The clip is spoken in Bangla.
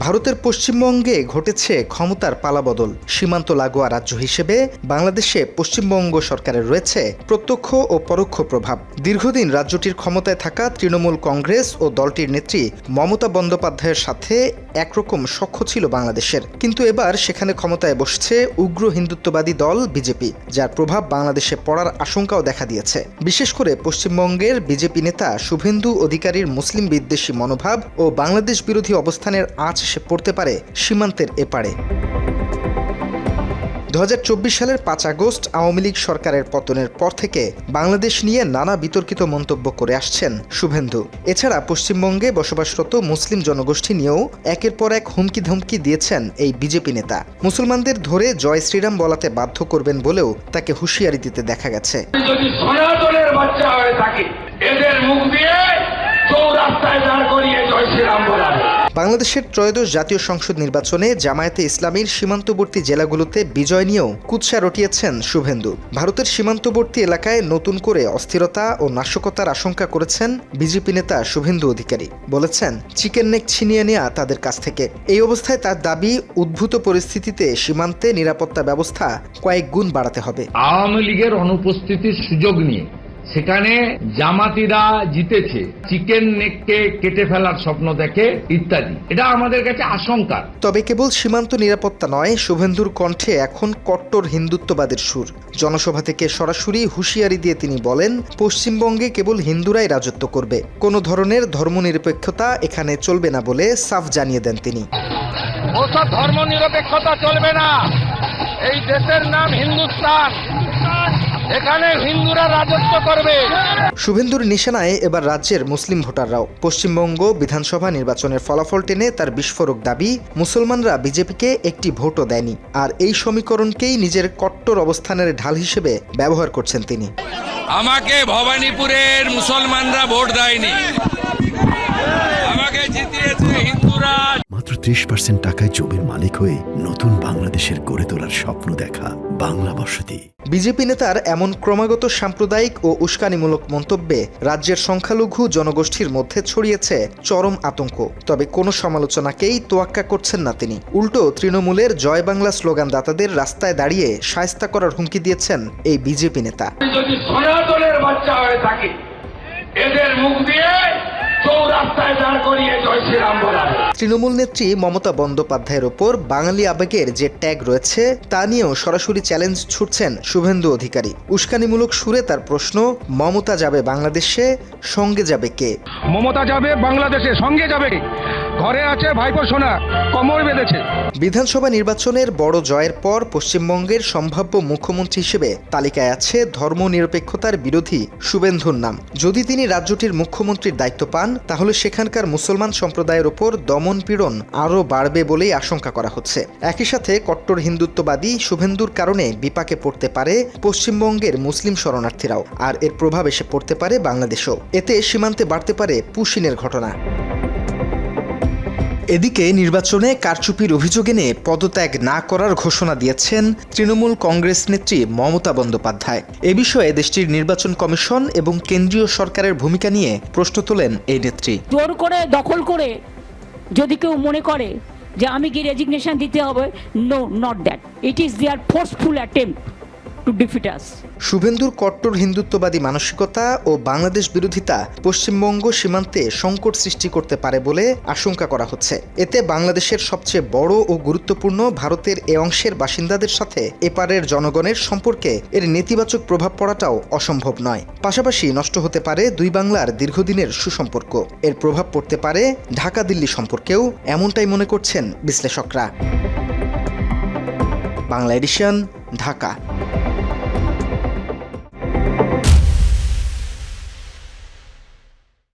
ভারতের পশ্চিমবঙ্গে ঘটেছে ক্ষমতার পালাবদল। সীমান্ত লাগোয়া রাজ্য হিসেবে বাংলাদেশে পশ্চিমবঙ্গ সরকারের রয়েছে প্রত্যক্ষ ও পরোক্ষ প্রভাব। দীর্ঘদিন রাজ্যটির ক্ষমতায় থাকা তৃণমূল কংগ্রেস ও দলটির নেত্রী মমতা বন্দ্যোপাধ্যায়ের সাথে একরকম সখ্য ছিল বাংলাদেশের, কিন্তু এবার সেখানে ক্ষমতায় বসছে উগ্র হিন্দুত্ববাদী দল বিজেপি, যার প্রভাব বাংলাদেশে পড়ার আশঙ্কাও দেখা দিয়েছে। বিশেষ করে পশ্চিমবঙ্গের বিজেপি নেতা শুভেন্দু অধিকারীর মুসলিম বিদ্বেষী মনোভাব ও বাংলাদেশ বিরোধী অবস্থানের আঁচ এসে পড়তে পারে সীমান্তের এপারে। 2024 সালের 5 আগস্ট আওয়ামী লীগ সরকারের পতনের পর থেকে বাংলাদেশ নিয়ে নানা বিতর্কিত মন্তব্য করে আসছেন শুভেন্দু। এছাড়া পশ্চিমবঙ্গে বসবাসরত মুসলিম জনগোষ্ঠী নিয়েও একের পর এক হুমকি ধমকি দিয়েছেন এই বিজেপি নেতা। মুসলমানদের ধরে জয় শ্রীরাম বলাতে বাধ্য করবেন বলেও তাকে হুঁশিয়ারি দিতে দেখা গেছে। যদি সনাতনের বাচ্চা হয়ে থাকে, এদের মুখ দিয়ে চৌরাস্তায় দাঁড় করিয়ে জয় শ্রীরাম বলাবে। বাংলাদেশের ত্রয়োদশ জাতীয় সংসদ নির্বাচনে জামায়াতে ইসলামীর সীমান্তবর্তী জেলাগুলোতে বিজয় নিয়েও কুৎসা রটিয়েছেন শুভেন্দু। ভারতের সীমান্তবর্তী এলাকায় নতুন করে অস্থিরতা ও নাশকতার আশঙ্কা করেছেন বিজেপি নেতা শুভেন্দু অধিকারী। বলেছেন, চিকেন নেক ছিনিয়ে নেওয়া তাদের কাছ থেকে। এই অবস্থায় তার দাবি, উদ্ভূত পরিস্থিতিতে সীমান্তে নিরাপত্তা ব্যবস্থা কয়েক গুণ বাড়াতে হবে। আওয়ামী লীগের অনুপস্থিতির সুযোগ নিয়ে সেখানে জামাতিরা জিতেছে, চিকেন নেককে কেটে ফেলার স্বপ্ন দেখে ইত্যাদি, এটা আমাদের কাছে আশঙ্কা। তবে কেবল সীমান্ত নিরাপত্তা নয়, শুভেন্দুর কণ্ঠে এখন কট্টর হিন্দুত্ববাদের সুর। জনসভা থেকে সরাসরি হুঁশিয়ারি দিয়ে তিনি বলেন, পশ্চিমবঙ্গে কেবল হিন্দুরাই রাজত্ব করবে, কোনো ধরনের ধর্মনিরপেক্ষতা এখানে চলবে না বলে সাফ জানিয়ে দেন তিনি। ওসব ধর্মনিরপেক্ষতা চলবে না। এই দেশের নাম হিন্দুস্তান, এখানে হিন্দুরা রাজত্ব করবে। শুভেন্দুর নিশানায় এবার রাজ্যের মুসলিম ভোটাররাও। পশ্চিমবঙ্গ বিধানসভা নির্বাচনের ফলাফল টেনে তার বিস্ফোরক দাবি, মুসলমানরা বিজেপিকে একটি ভোটও দেয়নি, আর এই সমীকরণকেই নিজের কট্টর অবস্থানের ঢাল হিসেবে ব্যবহার করছেন তিনি। আমাকে ভবানীপুরের মুসলমানরা ভোট দেয়নি, আমাকে জিতিয়েছে হিন্দুরা। মাত্র 30% টাকায় জমির মালিক হয়ে নতুন বাংলাদেশের গড়ে তোলার স্বপ্ন দেখা বাংলা বসতি। বিজেপি নেতার এমন ক্রমাগত সাম্প্রদায়িক ও উস্কানিমূলক মন্তব্যে রাজ্যের সংখ্যালঘু জনগোষ্ঠীর মধ্যে ছড়িয়েছে চরম আতঙ্ক। তবে কোনো সমালোচনাকেই তোয়াক্কা করছেন না তিনি। উল্টো তৃণমূলের জয় বাংলা স্লোগানদাতাদের রাস্তায় দাঁড়িয়ে শায়েস্তা করার হুমকি দিয়েছেন এই বিজেপি নেতা। যদি সনাতনের বাচ্চা হয়ে থাকে, এদের মুখ দিয়ে চৌরাস্তায় দাঁড় করিয়ে জয় শ্রীরাম বলাবে। তৃণমূল নেত্রী মমতা বন্দ্যোপাধ্যায়ের ওপর বাঙালি আবেগের যে ট্যাগ রয়েছে তা নিয়েও সরাসরি চ্যালেঞ্জ ছুড়ছেন শুভেন্দু অধিকারী। উস্কানিমূলক সুরে তার প্রশ্ন, মমতা যাবে বাংলাদেশে, সঙ্গে যাবে কে? মমতা যাবে বাংলাদেশে, সঙ্গে যাবে কে? ঘরে আছে ভাইপো সোনা, কোমর বেঁধেছে। বিধানসভা নির্বাচনের বড় জয়ের পর পশ্চিমবঙ্গের সম্ভাব্য মুখ্যমন্ত্রী হিসেবে তালিকায় আছে ধর্মনিরপেক্ষতার বিরোধী শুভেন্দুর নাম। যদি তিনি রাজ্যটির মুখ্যমন্ত্রীর দায়িত্ব পান, তাহলে সেখানকার মুসলমান সম্প্রদায়ের ওপর দমন পীড়ন আরও বাড়বে বলেই আশঙ্কা করা হচ্ছে। একই সাথে কট্টর হিন্দুত্ববাদী শুভেন্দুর কারণে বিপাকে পড়তে পারে পশ্চিমবঙ্গের মুসলিম শরণার্থীরাও, আর এর প্রভাব এসে পড়তে পারে বাংলাদেশেও। এতে সীমান্তে বাড়তে পারে পুশিনের ঘটনা। এদিকে নির্বাচনে কারচুপির অভিযোগ এনে পদত্যাগ না করার ঘোষণা দিয়েছেন তৃণমূল কংগ্রেস নেত্রী মমতা বন্দ্যোপাধ্যায়। এ বিষয়ে দেশটির নির্বাচন কমিশন এবং কেন্দ্রীয় সরকারের ভূমিকা নিয়ে প্রশ্ন তোলেন এই নেত্রী। জোর করে দখল করে যদি কেউ মনে করে যে আমি কি রেজিগনেশন দিতে হবে, no, not that. It is their forceful attempt to defeat us. শুভেন্দুর কট্টর হিন্দুত্ববাদী মানসিকতা ও বাংলাদেশ বিরোধিতা পশ্চিমবঙ্গ সীমান্তে সংকট সৃষ্টি করতে পারে বলে আশঙ্কা করা হচ্ছে। এতে বাংলাদেশের সবচেয়ে বড় ও গুরুত্বপূর্ণ ভারতের এ অংশের বাসিন্দাদের সাথে এপারের জনগণের সম্পর্কে এর নেতিবাচক প্রভাব পড়াটাও অসম্ভব নয়। পাশাপাশি নষ্ট হতে পারে দুই বাংলার দীর্ঘদিনের সুসম্পর্ক। এর প্রভাব পড়তে পারে ঢাকা দিল্লি সম্পর্কেও, এমনটাই মনে করছেন বিশ্লেষকরা। বাংলা এডিশন, ঢাকা।